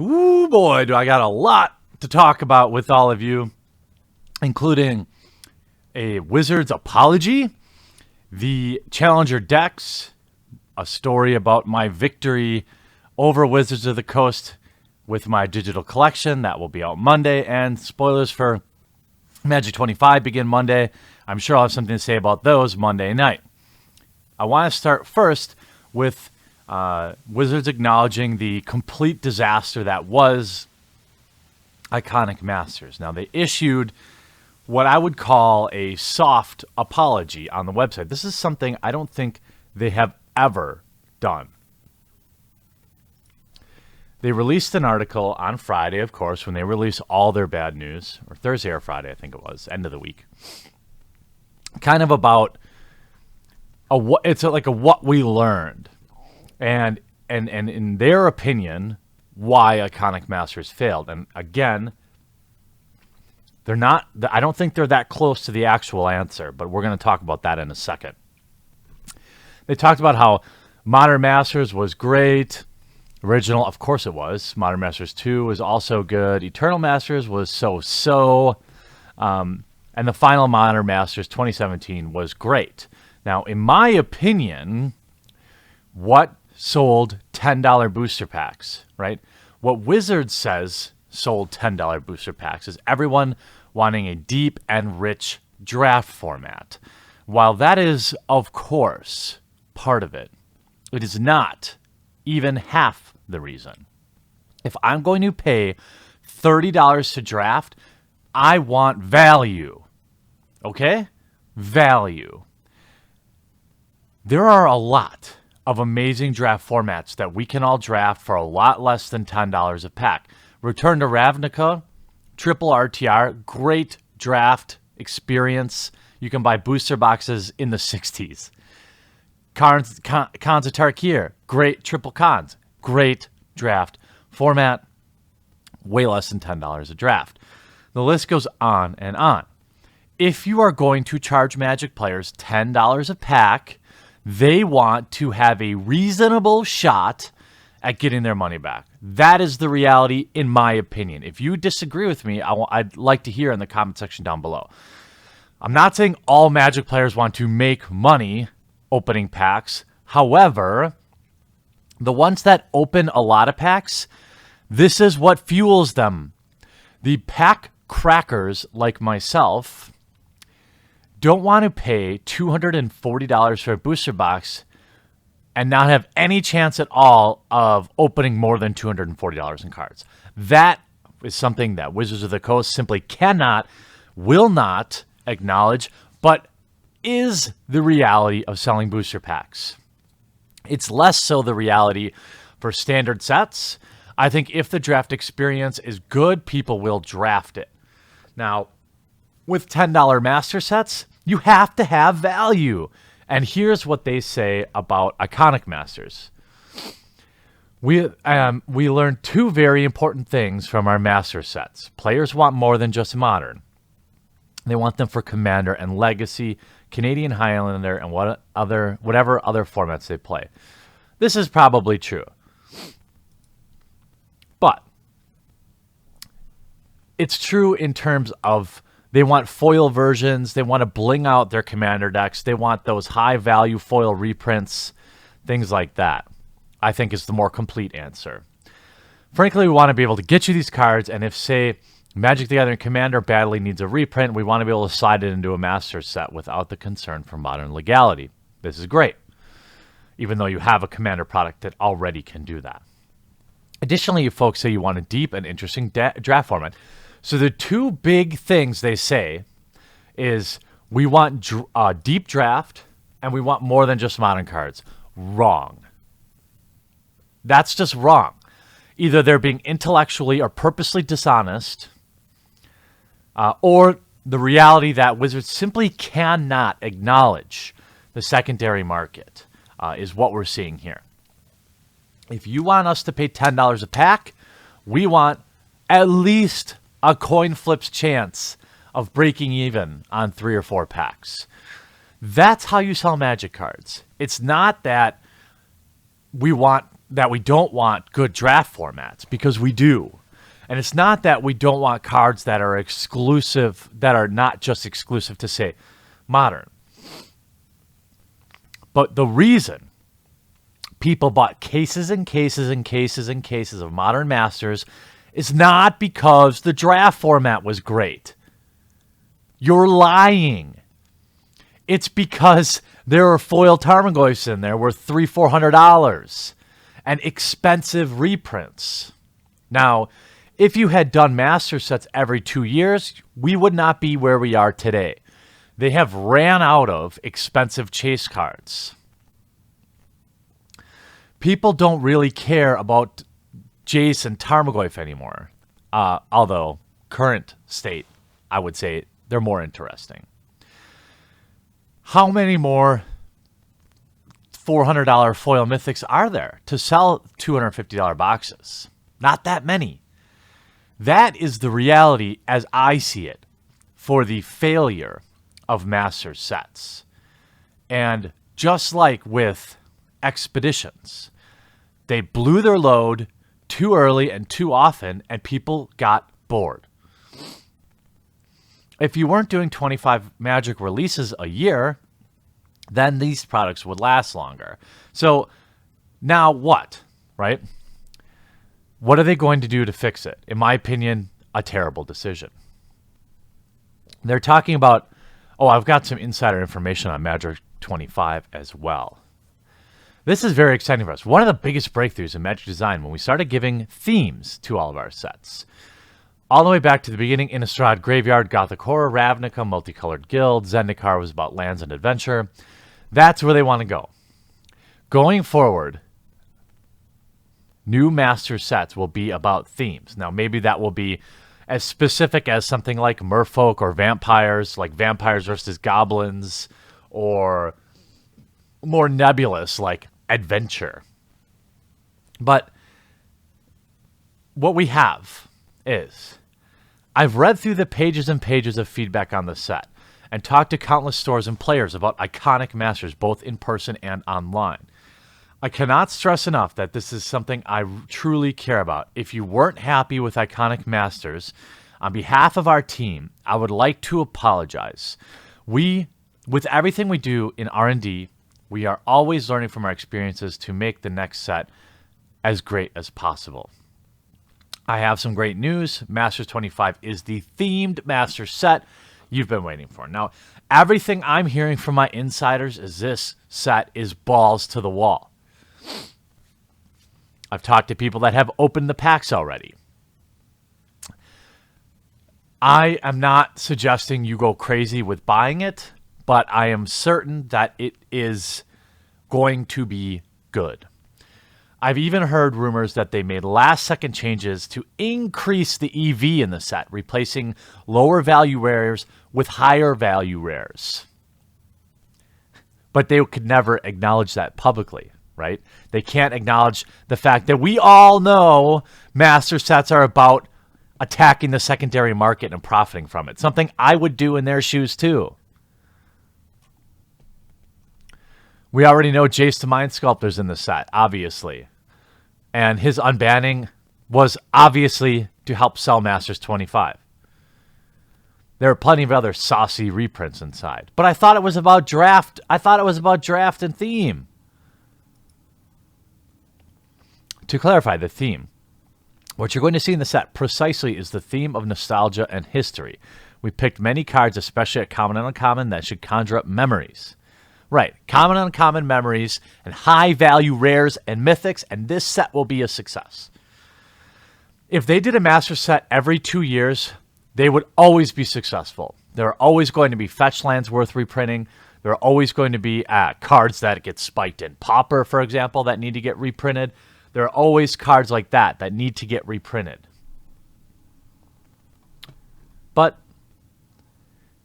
Ooh, boy, do I got a lot to talk about with all of you, including a Wizards apology, the Challenger decks, a story about my victory over Wizards of the Coast with my digital collection that will be out Monday, and spoilers for Magic 25 begin Monday. I'm sure I'll have something to say about those Monday night. I want to start first with Wizards acknowledging the complete disaster that was Iconic Masters. Now, they issued what I would call a soft apology on the website. This is something I don't think they have ever done. They released an article on Friday, of course, when they release all their bad news, or Thursday or Friday, I think it was, end of the week, kind of about what we learned, and in their opinion, why Iconic Masters failed. And again, they're not. I don't think they're that close to the actual answer, but we're going to talk about that in a second. They talked about how Modern Masters was great. Original, of course it was. Modern Masters 2 was also good. Eternal Masters was so-so. And the final Modern Masters 2017 was great. Now, in my opinion, what sold $10 booster packs, right? What Wizards says sold $10 booster packs is everyone wanting a deep and rich draft format. While that is, of course, part of it, it is not even half the reason. If I'm going to pay $30 to draft, I want value. Okay? Value. There are a lot of amazing draft formats that we can all draft for a lot less than $10 a pack. Return to Ravnica, Triple RTR, great draft experience. You can buy booster boxes in the 60s. Khans of Tarkir, great triple cons. Great draft format, way less than $10 a draft. The list goes on and on. If you are going to charge Magic players $10 a pack, they want to have a reasonable shot at getting their money back. That is the reality, in my opinion. If you disagree with me, I'd like to hear in the comment section down below. I'm not saying all Magic players want to make money opening packs. However, the ones that open a lot of packs, this is what fuels them. The pack crackers like myself don't want to pay $240 for a booster box and not have any chance at all of opening more than $240 in cards. That is something that Wizards of the Coast simply cannot, will not acknowledge, but is the reality of selling booster packs. It's less so the reality for standard sets. I think if the draft experience is good, people will draft it. Now, with $10 master sets, you have to have value. And here's what they say about Iconic Masters. We learned two very important things from our master sets. Players want more than just Modern. They want them for Commander and Legacy, Canadian Highlander, and whatever other formats they play. This is probably true. But it's true in terms of they want foil versions, they want to bling out their Commander decks, they want those high-value foil reprints, things like that, I think is the more complete answer. Frankly, we want to be able to get you these cards, and if, say, Magic the Gathering Commander badly needs a reprint, we want to be able to slide it into a master set without the concern for Modern legality. This is great, even though you have a Commander product that already can do that. Additionally, you folks say you want a deep and interesting draft format. So the two big things they say is we want deep draft and we want more than just Modern cards. Wrong. That's just wrong. Either they're being intellectually or purposely dishonest, or the reality that Wizards simply cannot acknowledge the secondary market is what we're seeing here. If you want us to pay $10 a pack, we want at least a coin flip's chance of breaking even on 3 or 4 packs. That's how you sell Magic cards. It's not that we want that we don't want good draft formats, because we do. And it's not that we don't want cards that are exclusive, that are not just exclusive to, say, Modern. But the reason people bought cases and cases and cases and cases of Modern Masters is not because the draft format was great. You're lying. It's because there are foil Tarmogoyfs in there worth $300-$400 and expensive reprints. Now, if you had done master sets every 2 years, we would not be where we are today. They have ran out of expensive chase cards. People don't really care about Jace and Tarmogoyf anymore. Although, current state, I would say they're more interesting. How many more $400 foil mythics are there to sell $250 boxes? Not that many. That is the reality as I see it for the failure of master sets. And just like with expeditions, they blew their load too early and too often, and people got bored. If you weren't doing 25 Magic releases a year, then these products would last longer. So now what, right? What are they going to do to fix it? In my opinion, a terrible decision. They're talking about, I've got some insider information on Magic 25 as well. This is very exciting for us. One of the biggest breakthroughs in Magic design when we started giving themes to all of our sets. All the way back to the beginning, Innistrad, Graveyard, Gothic Horror, Ravnica, Multicolored Guild, Zendikar was about lands and adventure. That's where they want to go. Going forward, new master sets will be about themes. Now, maybe that will be as specific as something like Merfolk or vampires, like vampires versus goblins, or more nebulous like adventure. But what we have is, I've read through the pages and pages of feedback on the set and talked to countless stores and players about iconic masters, both in person and online. I cannot stress enough that this is something I truly care about. If you weren't happy with iconic masters, on behalf of our team, I would like to apologize. With everything we do in R&D, we are always learning from our experiences to make the next set as great as possible. I have some great news. Masters 25 is the themed master set you've been waiting for. Now, everything I'm hearing from my insiders is this set is balls to the wall. I've talked to people that have opened the packs already. I am not suggesting you go crazy with buying it, but I am certain that it is going to be good. I've even heard rumors that they made last-second changes to increase the EV in the set, replacing lower value rares with higher value rares. But they could never acknowledge that publicly, right? They can't acknowledge the fact that we all know master sets are about attacking the secondary market and profiting from it. Something I would do in their shoes too. We already know Jace the Mind Sculptor's in the set, obviously. And his unbanning was obviously to help sell Masters 25. There are plenty of other saucy reprints inside. But I thought it was about draft. I thought it was about draft and theme. To clarify the theme, what you're going to see in the set precisely is the theme of nostalgia and history. We picked many cards, especially at common and uncommon, that should conjure up memories. Right, common and uncommon memories and high-value rares and mythics, and this set will be a success. If they did a master set every 2 years, they would always be successful. There are always going to be fetch lands worth reprinting. There are always going to be cards that get spiked in Pauper, for example, that need to get reprinted. There are always cards like that that need to get reprinted. But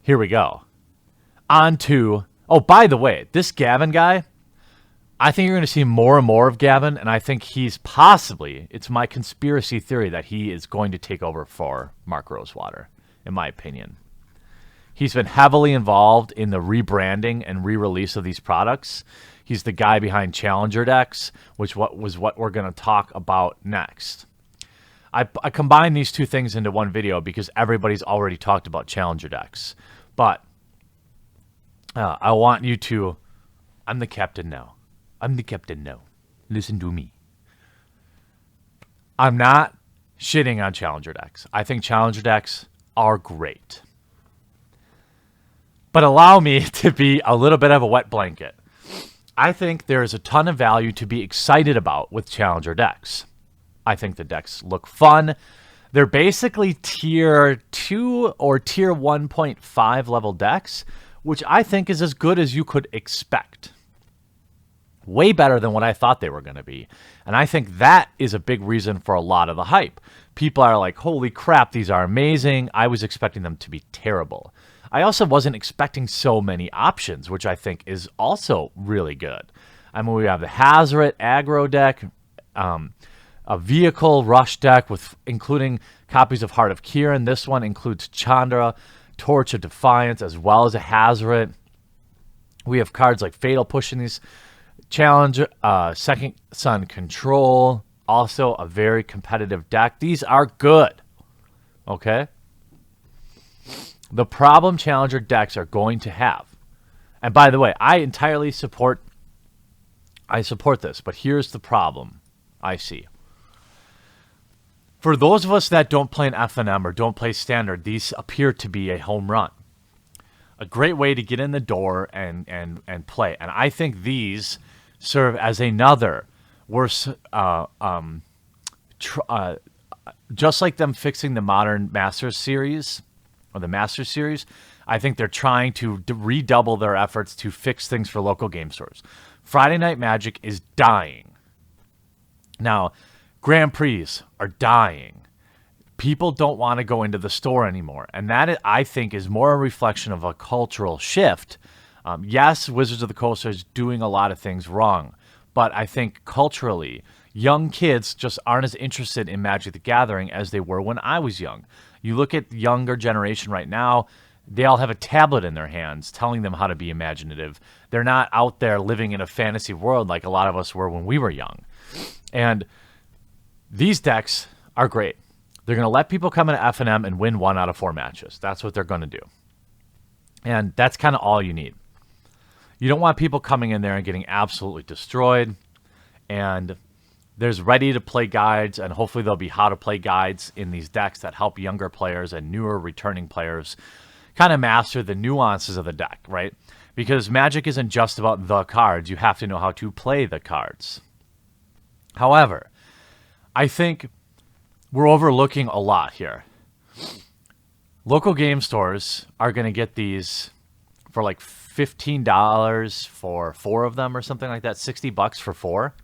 here we go. On to... Oh, by the way, this Gavin guy, I think you're going to see more and more of Gavin, and I think he's possibly, it's my conspiracy theory that he is going to take over for Mark Rosewater, in my opinion. He's been heavily involved in the rebranding and re-release of these products. He's the guy behind Challenger decks, which was what we're going to talk about next. I combined these two things into one video because everybody's already talked about Challenger decks. But I want you to... I'm the captain now. I'm the captain now. Listen to me. I'm not shitting on Challenger decks. I think Challenger decks are great. But allow me to be a little bit of a wet blanket. I think there is a ton of value to be excited about with Challenger decks. I think the decks look fun. They're basically tier 2 or tier 1.5 level decks, which I think is as good as you could expect. Way better than what I thought they were going to be. And I think that is a big reason for a lot of the hype. People are like, holy crap, these are amazing. I was expecting them to be terrible. I also wasn't expecting so many options, which I think is also really good. I mean, we have the Hazoret aggro deck, a vehicle rush deck with including copies of Heart of Kiran. This one includes Chandra, Torch of Defiance, as well as a Hazoret. We have cards like Fatal Push in these. Challenge, Second Sun Control, also a very competitive deck. These are good, okay? The problem Challenger decks are going to have, and by the way, I entirely support this, but here's the problem I see. For those of us that don't play an FNM or don't play Standard, these appear to be a home run. A great way to get in the door and play. And I think these serve as another worse, just like them fixing the Modern Masters series, or the Masters series, I think they're trying to redouble their efforts to fix things for local game stores. Friday Night Magic is dying. Now, Grand Prix are dying. People don't want to go into the store anymore. And that, I think, is more a reflection of a cultural shift. Yes, Wizards of the Coast is doing a lot of things wrong. But I think culturally, young kids just aren't as interested in Magic the Gathering as they were when I was young. You look at the younger generation right now, they all have a tablet in their hands telling them how to be imaginative. They're not out there living in a fantasy world like a lot of us were when we were young. And these decks are great. They're going to let people come into FNM and win 1 out of 4 matches. That's what they're going to do. And that's kind of all you need. You don't want people coming in there and getting absolutely destroyed. And there's ready-to-play guides, and hopefully there'll be how-to-play guides in these decks that help younger players and newer returning players kind of master the nuances of the deck, right? Because Magic isn't just about the cards. You have to know how to play the cards. However, I think we're overlooking a lot here. Local game stores are going to get these for like $15 for 4 of them or something like that. $60 for 4.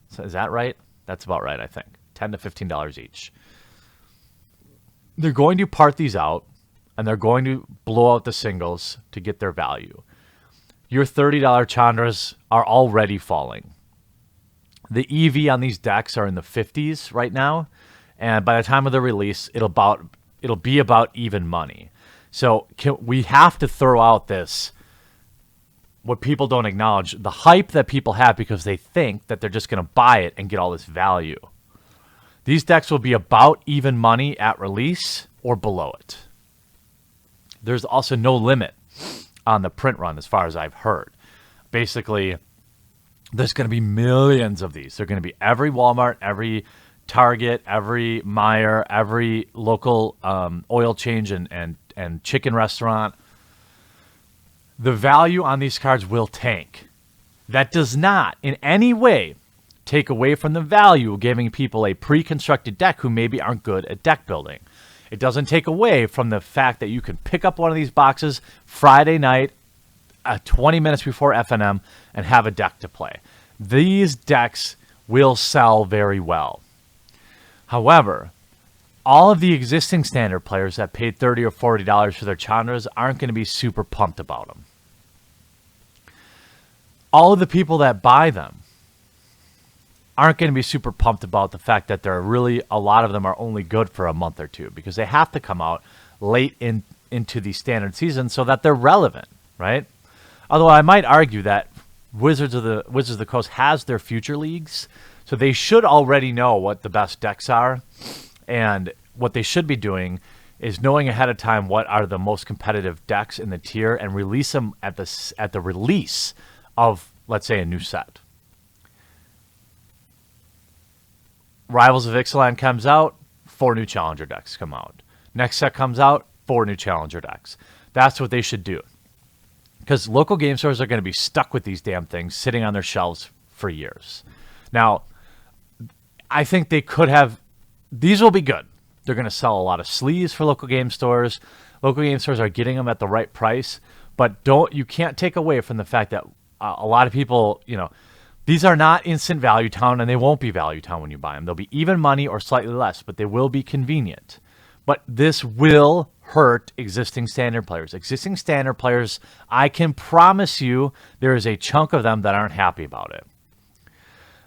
So is that right? That's about right, I think. $10 to $15 each. They're going to part these out, and they're going to blow out the singles to get their value. Your $30 Chandras are already falling. The EV on these decks are in the 50s right now, and by the time of the release, it'll be about even money. So we have to throw out this, what people don't acknowledge, the hype that people have because they think that they're just going to buy it and get all this value. These decks will be about even money at release or below it. There's also no limit on the print run as far as I've heard. Basically, there's going to be millions of these. They're going to be every Walmart, every Target, every Meijer, every local oil change and chicken restaurant. The value on these cards will tank. That does not in any way take away from the value of giving people a pre-constructed deck who maybe aren't good at deck building. It doesn't take away from the fact that you can pick up one of these boxes Friday night, 20 minutes before FNM, and have a deck to play. These decks will sell very well. However, all of the existing Standard players that paid $30 or $40 for their Chandras aren't going to be super pumped about them. All of the people that buy them aren't going to be super pumped about the fact that they're really, a lot of them are only good for a month or two because they have to come out late into the Standard season so that they're relevant, right? Although I might argue that Wizards of the Coast has their future leagues, so they should already know what the best decks are, and what they should be doing is knowing ahead of time what are the most competitive decks in the tier and release them at the release of, let's say, a new set. Rivals of Ixalan comes out, 4 new Challenger decks come out. Next set comes out, 4 new Challenger decks. That's what they should do. Because local game stores are going to be stuck with these damn things sitting on their shelves for years. Now, I think they could have... These will be good. They're going to sell a lot of sleeves for local game stores. Local game stores are getting them at the right price. But you can't take away from the fact that a lot of people, these are not instant Value Town, and they won't be Value Town when you buy them. They'll be even money or slightly less, but they will be convenient. But this will hurt existing Standard players. Existing Standard players, I can promise you there is a chunk of them that aren't happy about it.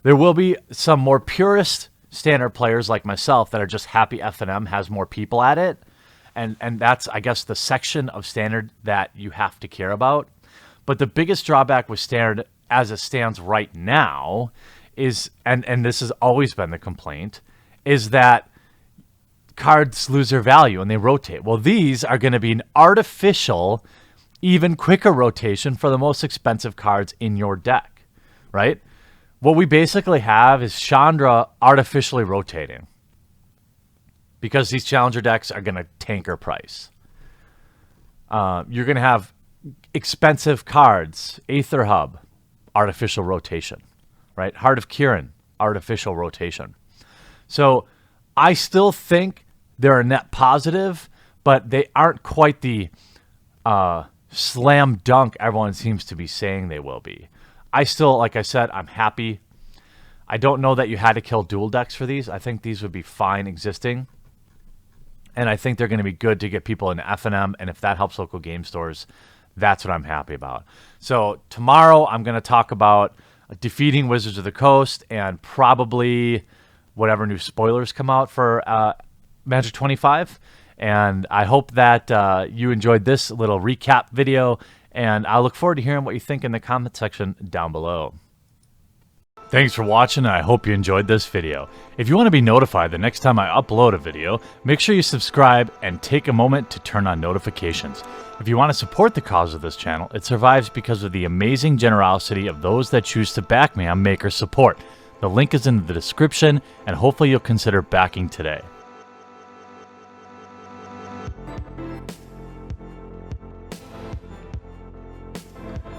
There will be some more purist Standard players like myself that are just happy FNM has more people at it. And that's, I guess, the section of Standard that you have to care about. But the biggest drawback with Standard as it stands right now is, and this has always been the complaint, is that cards lose their value and they rotate. Well, these are going to be an artificial, even quicker rotation for the most expensive cards in your deck, right? What we basically have is Chandra artificially rotating because these Challenger decks are going to tanker price. You're going to have expensive cards, Aether Hub, artificial rotation, right? Heart of Kiran, artificial rotation. So I still think they're a net positive, but they aren't quite the slam dunk everyone seems to be saying they will be. I still, like I said, I'm happy. I don't know that you had to kill dual decks for these. I think these would be fine existing. And I think they're going to be good to get people into FNM, and if that helps local game stores, that's what I'm happy about. So tomorrow I'm going to talk about defeating Wizards of the Coast and probably whatever new spoilers come out for Magic 25. And I hope that you enjoyed this little recap video, and I look forward to hearing what you think in the comment section down below. Thanks for watching, and I hope you enjoyed this video. If you want to be notified the next time I upload a video, make sure you subscribe and take a moment to turn on notifications. If you want to support the cause of this channel, it survives because of the amazing generosity of those that choose to back me on Maker Support. The link is in the description, and hopefully you'll consider backing today.